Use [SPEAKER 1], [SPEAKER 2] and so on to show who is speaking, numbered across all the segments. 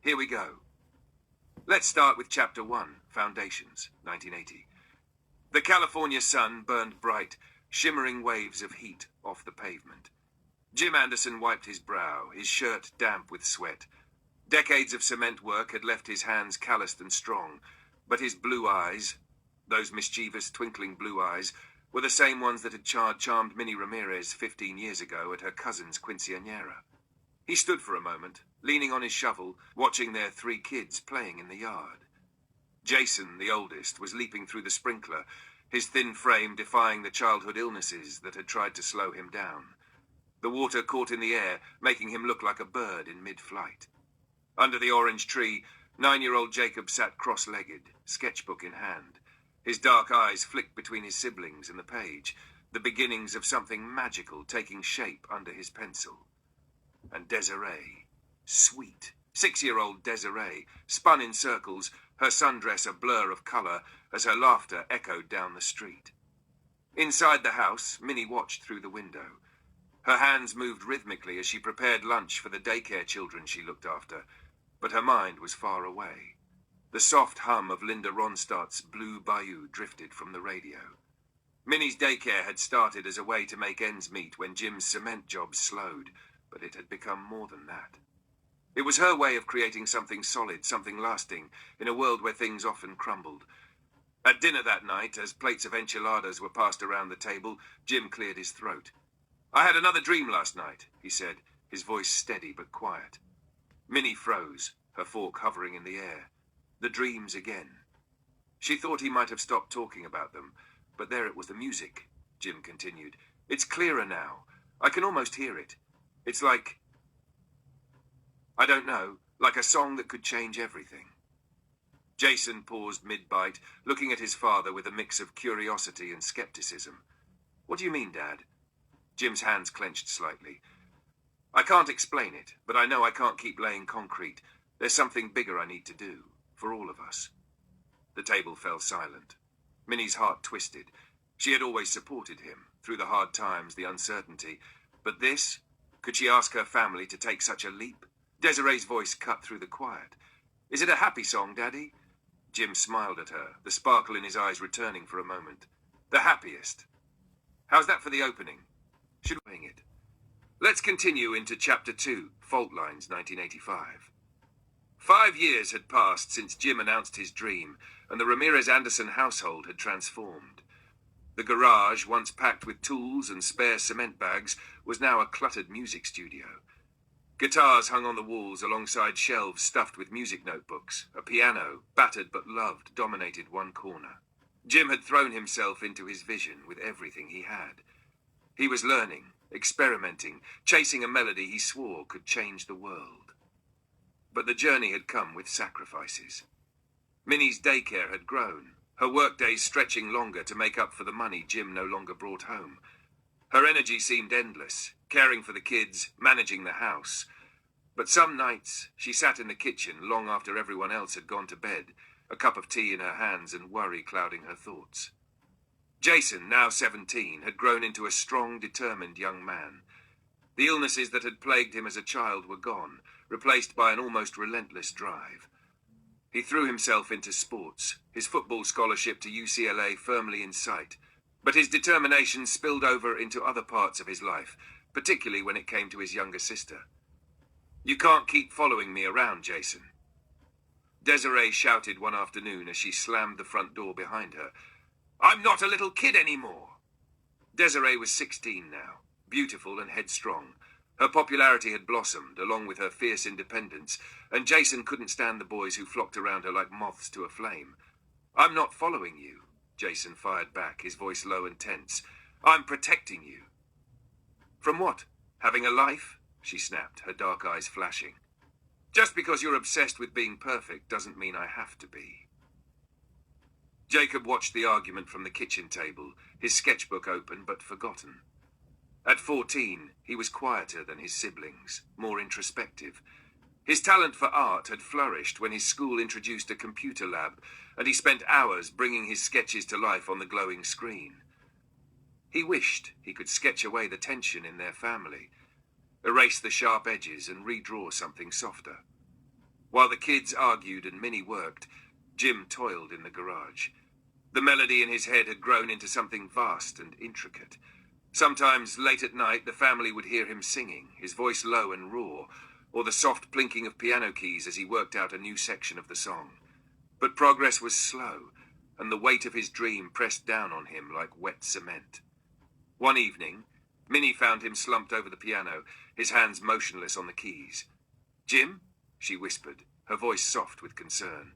[SPEAKER 1] Here we go. Let's start with Chapter 1, Foundations, 1980. The California sun burned bright, shimmering waves of heat off the pavement. Jim Anderson wiped his brow, his shirt damp with sweat. Decades of cement work had left his hands calloused and strong, but his blue eyes, those mischievous, twinkling blue eyes, were the same ones that had charmed Minnie Ramirez 15 years ago at her cousin's quinceañera. He stood for a moment, leaning on his shovel, watching their 3 kids playing in the yard. Jason, the oldest, was leaping through the sprinkler, his thin frame defying the childhood illnesses that had tried to slow him down. The water caught in the air, making him look like a bird in mid-flight. Under the orange tree, 9-year-old Jacob sat cross-legged, sketchbook in hand. His dark eyes flicked between his siblings and the page, the beginnings of something magical taking shape under his pencil. And Desiree, sweet, 6-year-old Desiree, spun in circles, her sundress a blur of color as her laughter echoed down the street. Inside the house, Minnie watched through the window. Her hands moved rhythmically as she prepared lunch for the daycare children she looked after, but her mind was far away. The soft hum of Linda Ronstadt's Blue Bayou drifted from the radio. Minnie's daycare had started as a way to make ends meet when Jim's cement jobs slowed, but it had become more than that. It was her way of creating something solid, something lasting, in a world where things often crumbled. At dinner that night, as plates of enchiladas were passed around the table, Jim cleared his throat. "I had another dream last night," he said, his voice steady but quiet. Minnie froze, her fork hovering in the air. The dreams again. She thought he might have stopped talking about them, but there it was, the music, Jim continued. "It's clearer now. I can almost hear it. It's like, I don't know, like a song that could change everything." Jason paused mid-bite, looking at his father with a mix of curiosity and skepticism. "What do you mean, Dad?" Jim's hands clenched slightly. "I can't explain it, but I know I can't keep laying concrete. There's something bigger I need to do, for all of us." The table fell silent. Minnie's heart twisted. She had always supported him, through the hard times, the uncertainty. But this? Could she ask her family to take such a leap? Desiree's voice cut through the quiet. "Is it a happy song, Daddy?" Jim smiled at her, the sparkle in his eyes returning for a moment. "The happiest. How's that for the opening? Should we sing it?" Let's continue into Chapter 2, Fault Lines, 1985. 5 years had passed since Jim announced his dream, and the Ramirez-Anderson household had transformed. The garage, once packed with tools and spare cement bags, was now a cluttered music studio. Guitars hung on the walls alongside shelves stuffed with music notebooks. A piano, battered but loved, dominated one corner. Jim had thrown himself into his vision with everything he had. He was learning, experimenting, chasing a melody he swore could change the world. But the journey had come with sacrifices. Minnie's daycare had grown, her workdays stretching longer to make up for the money Jim no longer brought home. Her energy seemed endless, caring for the kids, managing the house. But some nights, she sat in the kitchen long after everyone else had gone to bed, a cup of tea in her hands and worry clouding her thoughts. Jason, now 17, had grown into a strong, determined young man. The illnesses that had plagued him as a child were gone, replaced by an almost relentless drive. He threw himself into sports, his football scholarship to UCLA firmly in sight. But his determination spilled over into other parts of his life, particularly when it came to his younger sister. "You can't keep following me around, Jason." Desiree shouted one afternoon as she slammed the front door behind her. "I'm not a little kid anymore." Desiree was 16 now, beautiful and headstrong. Her popularity had blossomed, along with her fierce independence, and Jason couldn't stand the boys who flocked around her like moths to a flame. "I'm not following you," Jason fired back, his voice low and tense. "I'm protecting you." "From what? Having a life?" she snapped, her dark eyes flashing. "Just because you're obsessed with being perfect doesn't mean I have to be." Jacob watched the argument from the kitchen table, his sketchbook open but forgotten. At 14, he was quieter than his siblings, more introspective. His talent for art had flourished when his school introduced a computer lab, and he spent hours bringing his sketches to life on the glowing screen. He wished he could sketch away the tension in their family, erase the sharp edges and redraw something softer. While the kids argued and Minnie worked, Jim toiled in the garage. The melody in his head had grown into something vast and intricate. Sometimes, late at night, the family would hear him singing, his voice low and raw, or the soft plinking of piano keys as he worked out a new section of the song. But progress was slow, and the weight of his dream pressed down on him like wet cement. One evening, Minnie found him slumped over the piano, his hands motionless on the keys. "Jim?" she whispered, her voice soft with concern.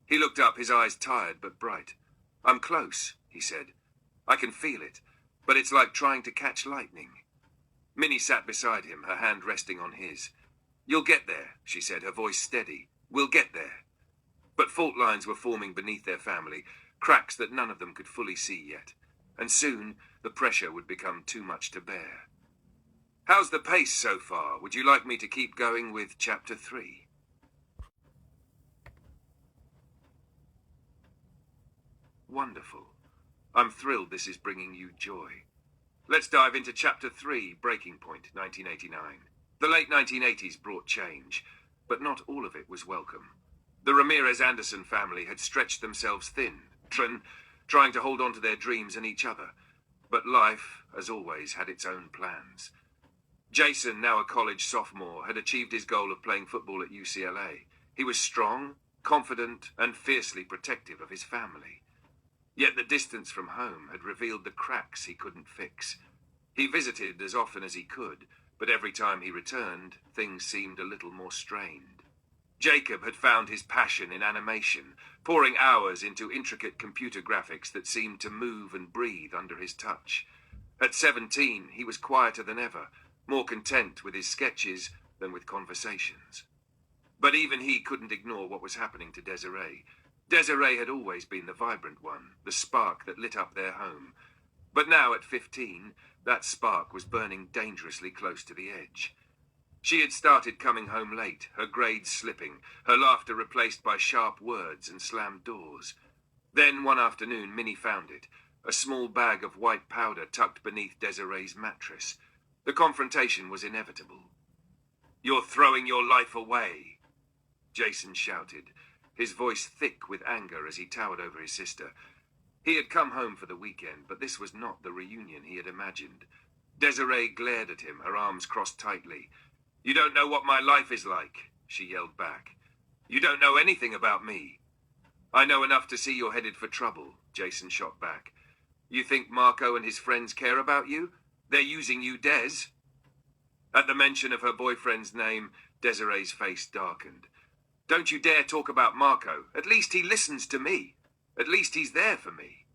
[SPEAKER 1] He looked up, his eyes tired but bright. "I'm close," he said. "I can feel it, but it's like trying to catch lightning." Minnie sat beside him, her hand resting on his. "You'll get there," she said, her voice steady. "We'll get there." But fault lines were forming beneath their family, cracks that none of them could fully see yet. And soon, the pressure would become too much to bear. "How's the pace so far? Would you like me to keep going with Chapter 3? Wonderful. I'm thrilled this is bringing you joy. Let's dive into Chapter 3, Breaking Point, 1989. The late 1980s brought change, but not all of it was welcome. The Ramirez-Andersons family had stretched themselves thin, trying to hold on to their dreams and each other. But life, as always, had its own plans. Jason, now a college sophomore, had achieved his goal of playing football at UCLA. He was strong, confident, and fiercely protective of his family. Yet the distance from home had revealed the cracks he couldn't fix. He visited as often as he could, but every time he returned, things seemed a little more strained. Jacob had found his passion in animation, pouring hours into intricate computer graphics that seemed to move and breathe under his touch. At 17, he was quieter than ever, more content with his sketches than with conversations. But even he couldn't ignore what was happening to Desiree. Desiree had always been the vibrant one, the spark that lit up their home. But now at 15, that spark was burning dangerously close to the edge. She had started coming home late, her grades slipping, her laughter replaced by sharp words and slammed doors. Then one afternoon, Minnie found it, a small bag of white powder tucked beneath Desiree's mattress. The confrontation was inevitable. "You're throwing your life away," Jason shouted, his voice thick with anger as he towered over his sister. He had come home for the weekend, but this was not the reunion he had imagined. Desiree glared at him, her arms crossed tightly. "You don't know what my life is like," she yelled back. "You don't know anything about me." "I know enough to see you're headed for trouble," Jason shot back. "You think Marco and his friends care about you? They're using you, Des." At the mention of her boyfriend's name, Desiree's face darkened. "Don't you dare talk about Marco. At least he listens to me. At least he's there for me."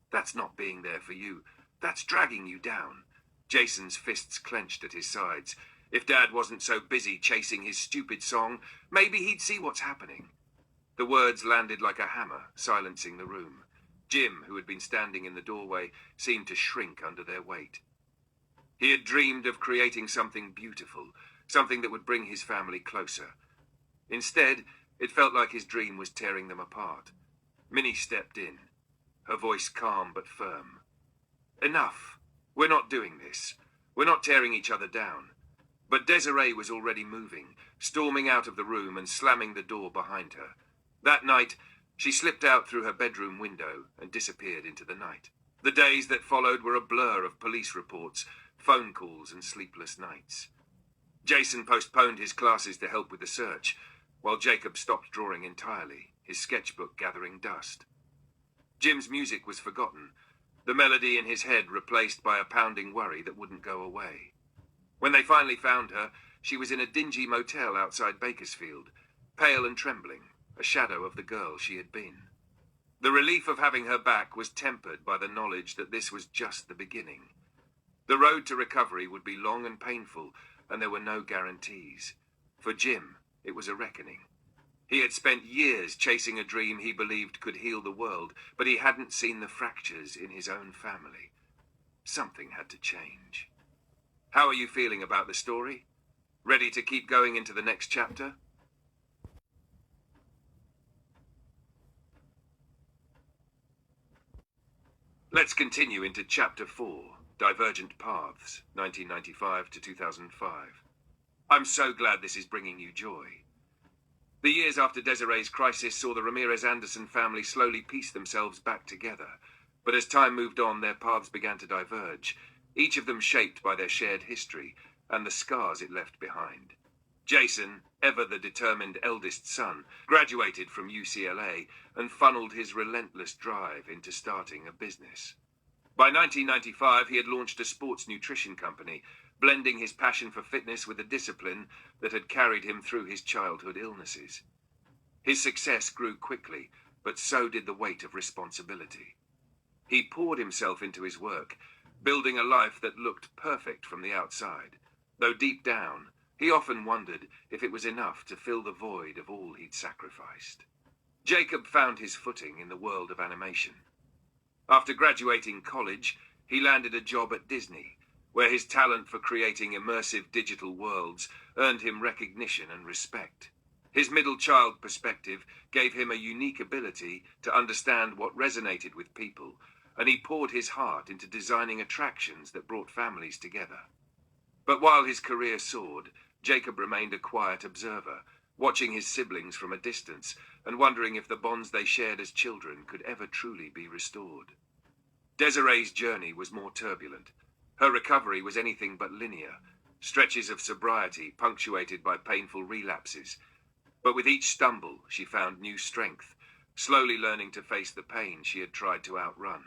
[SPEAKER 1] "That's not being there for you. That's dragging you down." Jason's fists clenched at his sides. If Dad wasn't so busy chasing his stupid song, maybe he'd see what's happening. The words landed like a hammer, silencing the room. Jim, who had been standing in the doorway, seemed to shrink under their weight. He had dreamed of creating something beautiful, something that would bring his family closer. Instead, it felt like his dream was tearing them apart. Minnie stepped in, her voice calm but firm. "Enough. We're not doing this. We're not tearing each other down." But Desiree was already moving, storming out of the room and slamming the door behind her. That night, she slipped out through her bedroom window and disappeared into the night. The days that followed were a blur of police reports, phone calls, and sleepless nights. Jason postponed his classes to help with the search, while Jacob stopped drawing entirely, his sketchbook gathering dust. Jim's music was forgotten, the melody in his head replaced by a pounding worry that wouldn't go away. When they finally found her, she was in a dingy motel outside Bakersfield, pale and trembling, a shadow of the girl she had been. The relief of having her back was tempered by the knowledge that this was just the beginning. The road to recovery would be long and painful, and there were no guarantees. For Jim, it was a reckoning. He had spent years chasing a dream he believed could heal the world, but he hadn't seen the fractures in his own family. Something had to change. How are you feeling about the story? Ready to keep going into the next chapter? Let's continue into Chapter 4, Divergent Paths, 1995 to 2005. I'm so glad this is bringing you joy. The years after Desiree's crisis saw the Ramirez-Anderson family slowly piece themselves back together. But as time moved on, their paths began to diverge, each of them shaped by their shared history and the scars it left behind. Jason, ever the determined eldest son, graduated from UCLA and funneled his relentless drive into starting a business. By 1995, he had launched a sports nutrition company, blending his passion for fitness with the discipline that had carried him through his childhood illnesses. His success grew quickly, but so did the weight of responsibility. He poured himself into his work, building a life that looked perfect from the outside, though deep down, he often wondered if it was enough to fill the void of all he'd sacrificed. Jacob found his footing in the world of animation. After graduating college, he landed a job at Disney, where his talent for creating immersive digital worlds earned him recognition and respect. His middle child perspective gave him a unique ability to understand what resonated with people, and he poured his heart into designing attractions that brought families together. But while his career soared, Jacob remained a quiet observer, watching his siblings from a distance and wondering if the bonds they shared as children could ever truly be restored. Desiree's journey was more turbulent. Her recovery was anything but linear, stretches of sobriety punctuated by painful relapses. But with each stumble, she found new strength, slowly learning to face the pain she had tried to outrun.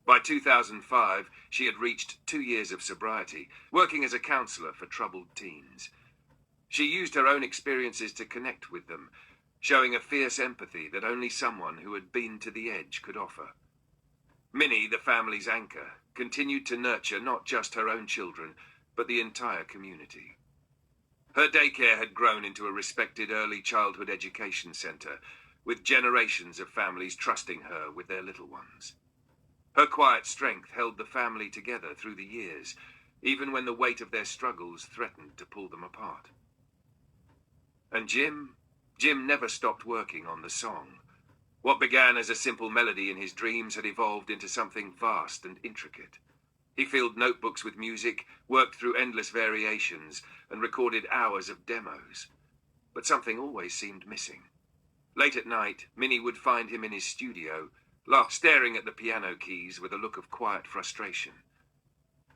[SPEAKER 1] By 2005, she had reached 2 years of sobriety, working as a counselor for troubled teens. She used her own experiences to connect with them, showing a fierce empathy that only someone who had been to the edge could offer. Minnie, the family's anchor, continued to nurture not just her own children, but the entire community. Her daycare had grown into a respected early childhood education center, with generations of families trusting her with their little ones. Her quiet strength held the family together through the years, even when the weight of their struggles threatened to pull them apart. And Jim never stopped working on the song. What began as a simple melody in his dreams had evolved into something vast and intricate. He filled notebooks with music, worked through endless variations, and recorded hours of demos. But something always seemed missing. Late at night, Minnie would find him in his studio, staring at the piano keys with a look of quiet frustration.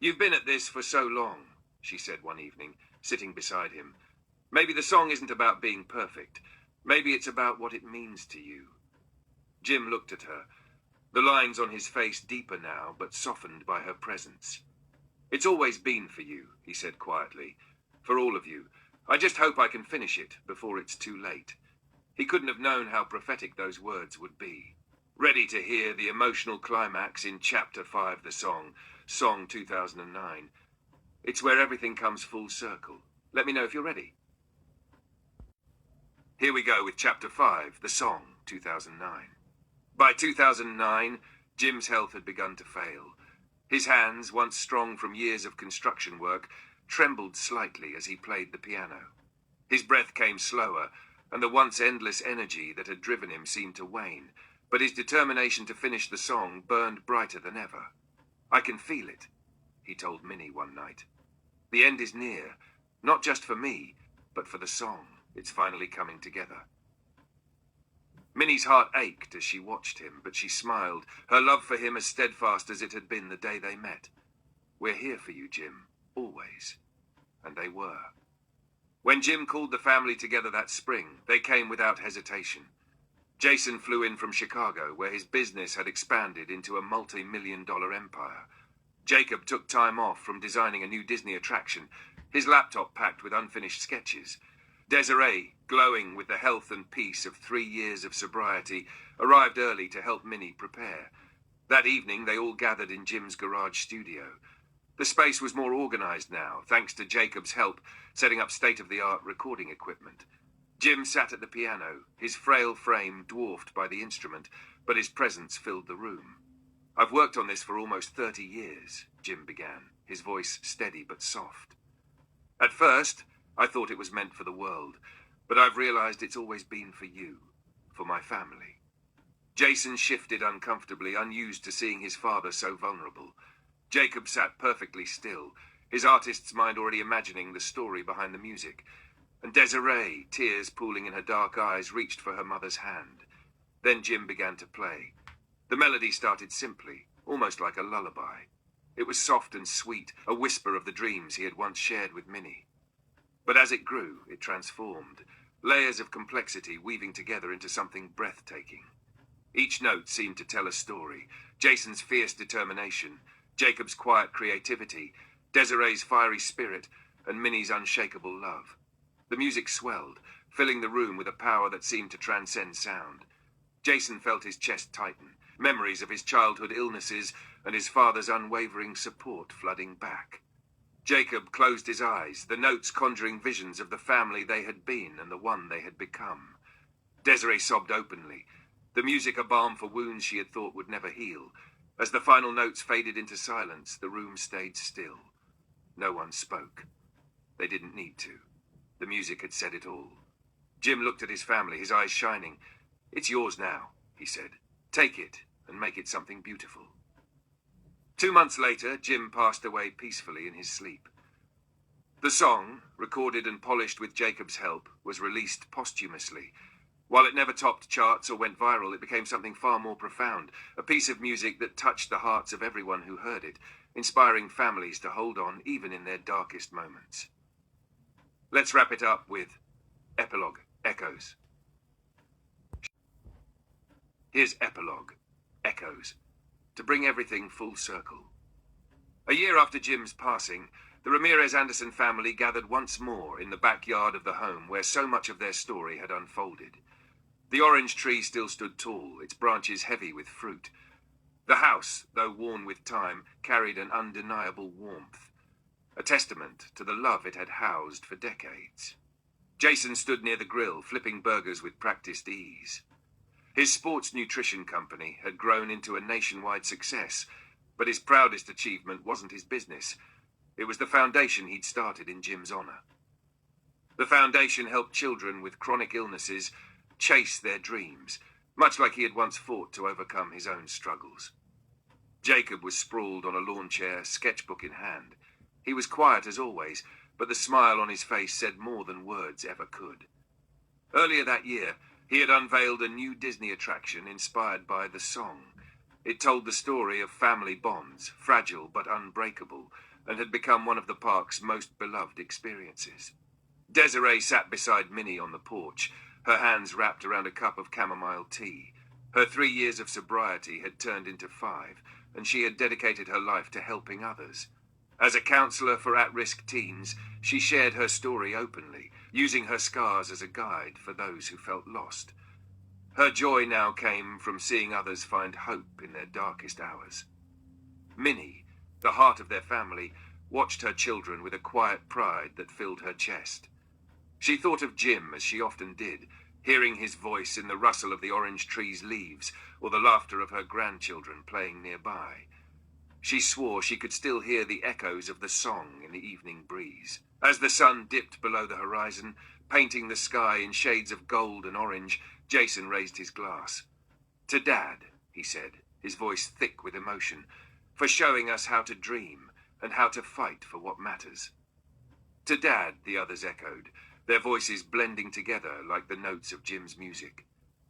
[SPEAKER 1] "You've been at this for so long," she said one evening, sitting beside him. "Maybe the song isn't about being perfect. Maybe it's about what it means to you." Jim looked at her, the lines on his face deeper now, but softened by her presence. "It's always been for you," he said quietly. "For all of you. I just hope I can finish it before it's too late." He couldn't have known how prophetic those words would be. Ready to hear the emotional climax in Chapter 5, the song, Song 2009. It's where everything comes full circle. Let me know if you're ready. Here we go with Chapter 5, the song, 2009. By 2009, Jim's health had begun to fail. His hands, once strong from years of construction work, trembled slightly as he played the piano. His breath came slower, and the once endless energy that had driven him seemed to wane, but his determination to finish the song burned brighter than ever. "I can feel it," he told Minnie one night. "The end is near, not just for me, but for the song. It's finally coming together." Minnie's heart ached as she watched him, but she smiled, her love for him as steadfast as it had been the day they met. "We're here for you, Jim, always." And they were. When Jim called the family together that spring, they came without hesitation. Jason flew in from Chicago, where his business had expanded into a multi-million-dollar empire. Jacob took time off from designing a new Disney attraction, his laptop packed with unfinished sketches. Desiree, glowing with the health and peace of 3 years of sobriety, arrived early to help Minnie prepare. That evening, they all gathered in Jim's garage studio. The space was more organized now, thanks to Jacob's help setting up state-of-the-art recording equipment. Jim sat at the piano, his frail frame dwarfed by the instrument, but his presence filled the room. "I've worked on this for almost 30 years, Jim began, his voice steady but soft. "At first, I thought it was meant for the world, but I've realized it's always been for you, for my family." Jason shifted uncomfortably, unused to seeing his father so vulnerable. Jacob sat perfectly still, his artist's mind already imagining the story behind the music. and Desiree, tears pooling in her dark eyes, reached for her mother's hand. Then Jim began to play. The melody started simply, almost like a lullaby. It was soft and sweet, a whisper of the dreams he had once shared with Minnie. But as it grew, it transformed, layers of complexity weaving together into something breathtaking. Each note seemed to tell a story: Jason's fierce determination, Jacob's quiet creativity, Desiree's fiery spirit, and Minnie's unshakable love. The music swelled, filling the room with a power that seemed to transcend sound. Jason felt his chest tighten, memories of his childhood illnesses and his father's unwavering support flooding back. Jacob closed his eyes, the notes conjuring visions of the family they had been and the one they had become. Desiree sobbed openly, the music a balm for wounds she had thought would never heal. As the final notes faded into silence, the room stayed still. No one spoke. They didn't need to. The music had said it all. Jim looked at his family, his eyes shining. "It's yours now," he said. "Take it and make it something beautiful." 2 months later, Jim passed away peacefully in his sleep. The song, recorded and polished with Jacob's help, was released posthumously. While it never topped charts or went viral, it became something far more profound, a piece of music that touched the hearts of everyone who heard it, inspiring families to hold on even in their darkest moments. Let's wrap it up with Epilogue, Echoes. Here's Epilogue, Echoes, to bring everything full circle. A year after Jim's passing, the Ramirez-Anderson family gathered once more in the backyard of the home where so much of their story had unfolded. The orange tree still stood tall, its branches heavy with fruit. The house, though worn with time, carried an undeniable warmth, a testament to the love it had housed for decades. Jason stood near the grill, flipping burgers with practiced ease. His sports nutrition company had grown into a nationwide success, but his proudest achievement wasn't his business. It was the foundation he'd started in Jim's honor. The foundation helped children with chronic illnesses chase their dreams, much like he had once fought to overcome his own struggles. Jacob was sprawled on a lawn chair, sketchbook in hand. He was quiet as always, but the smile on his face said more than words ever could. Earlier that year, he had unveiled a new Disney attraction inspired by the song. It told the story of family bonds, fragile but unbreakable, and had become one of the park's most beloved experiences. Desiree sat beside Minnie on the porch, her hands wrapped around a cup of chamomile tea. Her 3 years of sobriety had turned into 5, and she had dedicated her life to helping others. As a counselor for at-risk teens, she shared her story openly, using her scars as a guide for those who felt lost. Her joy now came from seeing others find hope in their darkest hours. Minnie, the heart of their family, watched her children with a quiet pride that filled her chest. She thought of Jim as she often did, hearing his voice in the rustle of the orange tree's leaves or the laughter of her grandchildren playing nearby. She swore she could still hear the echoes of the song in the evening breeze. As the sun dipped below the horizon, painting the sky in shades of gold and orange, Jason raised his glass. "To Dad," he said, his voice thick with emotion, "for showing us how to dream and how to fight for what matters." "To Dad," the others echoed, their voices blending together like the notes of Jim's music.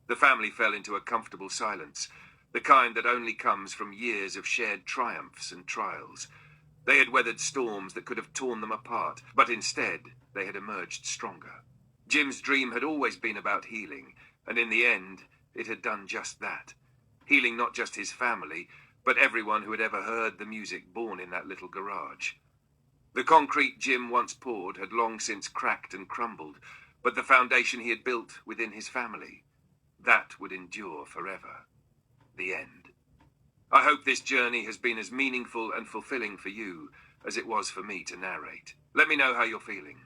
[SPEAKER 1] The family fell into a comfortable silence, the kind that only comes from years of shared triumphs and trials. They had weathered storms that could have torn them apart, but instead they had emerged stronger. Jim's dream had always been about healing, and in the end, it had done just that. Healing not just his family, but everyone who had ever heard the music born in that little garage. The concrete Jim once poured had long since cracked and crumbled, but the foundation he had built within his family, that would endure forever. The end. I hope this journey has been as meaningful and fulfilling for you as it was for me to narrate. Let me know how you're feeling.